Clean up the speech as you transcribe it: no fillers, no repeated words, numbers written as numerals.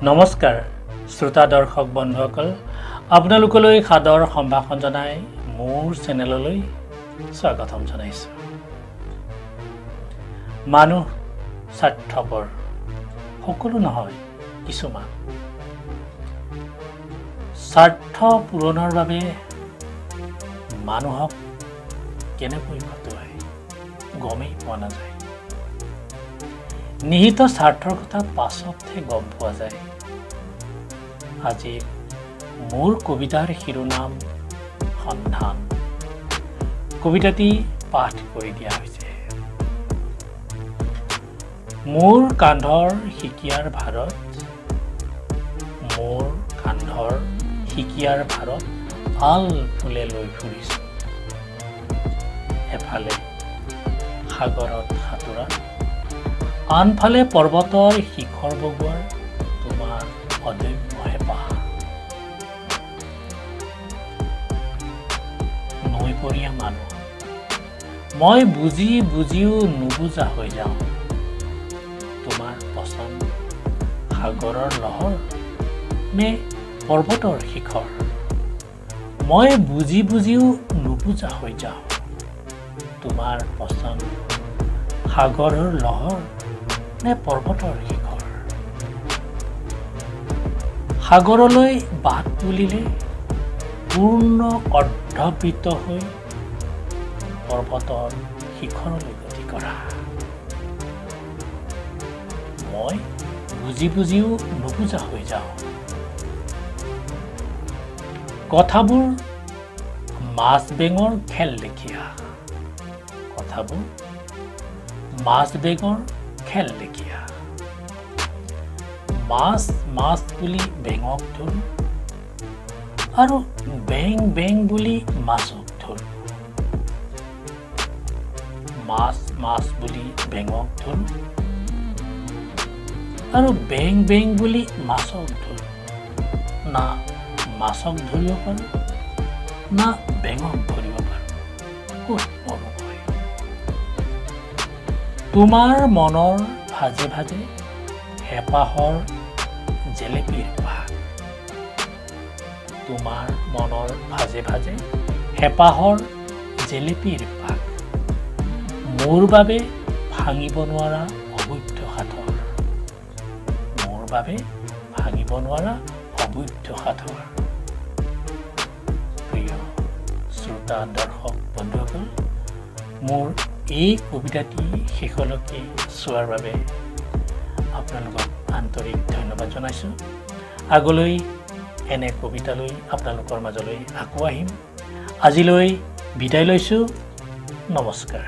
নমস্কাৰ শ্ৰোতা দৰ্শক বন্ধুসকল আপোনালোকলৈ সাদৰ সম্ভাষণ জনাই মোৰ চেনেললৈ স্বাগতম জনাইছোঁ। মানুহ স্বাৰ্থপৰ সকলো নহয়, কিছুমান স্বাৰ্থ পূৰণৰ বাবে মানুহক কেনেকৈ খটুৱাই গমেই পোৱা নাযায়। নিহিত স্বাৰ্থৰ কথা পাছতহে গম পোৱা যায়। আজি মোৰ কবিতাৰ শিৰোনাম সন্ধান। কবিতাটি পাঠ কৰি দিয়া হৈছে। মোৰ কান্ধৰ সিকিয়াৰ ভাৰত, মোৰ কান্ধৰ সিকিয়াৰ ভাৰত আল ফুলে লৈ ফুৰিছোঁ। এফালে সাগৰত সাঁতোৰা, আনফালে পৰ্বতৰ শিখৰ বগোৱাৰ তোমাৰ অদম্য হেঁপাহ। নৈপৰীয়া মানুহ মই বুজি বুজিও নুবুজা হৈ যাওঁ। তোমাৰ পচন্দ সাগৰৰ লহৰ নে পৰ্বতৰ শিখৰ? মই বুজি বুজিও নুবুজা হৈ যাওঁ। তোমাৰ পচন্দ সাগৰৰ লহৰ নে পৰ্বতৰ শিখৰ? সাগৰলৈ বাট বুলিলে পূৰ্ণ অৰ্ধবৃত হৈ পৰ্বতৰ শিখৰলৈ গতি কৰা। মই বুজি বুজিও নুবুজা হৈ যাওঁ। কথাবোৰ মাছ বেঙৰ খেল লেখীয়া, কথাবোৰ মাছ বেঙৰ খেল লেখীয়া। মাছ মাছ বুলি বেঙক ধৰোঁ আৰু বেং বেং বুলি মাছক ধৰোঁ। মাছ মাছ বুলি বেঙক ধৰোঁ আৰু বেং বেং বুলি মাছক ধৰোঁ। না মাছক ধৰিব পাৰোঁ, না বেঙক ধৰিব পাৰোঁ। ক'ত পাব হয়? তোমাৰ মনৰ ভাজে ভাজে হেঁপাহৰ জেলেপীৰ পাক। তোমাৰ মনৰ ভাজে ভাজে হেঁপাহৰ জেলেপীৰ পাক। মোৰ বাবে ভাঙিব নোৱাৰা অবৈধ সাঁথৰ। মোৰ বাবে ভাঙিব নোৱাৰা অবৈধ সাঁথৰ। প্ৰিয় শ্ৰোতা দৰ্শক বন্ধুসকল, মোৰ এই কবিতাটি শেষলৈকে চোৱাৰ বাবে আপোনালোকক আন্তৰিক ধন্যবাদ জনাইছোঁ। আগলৈ এনে কবিতা লৈ আপোনালোকৰ মাজলৈ আকৌ আহিম। আজিলৈ বিদায় লৈছোঁ। নমস্কাৰ।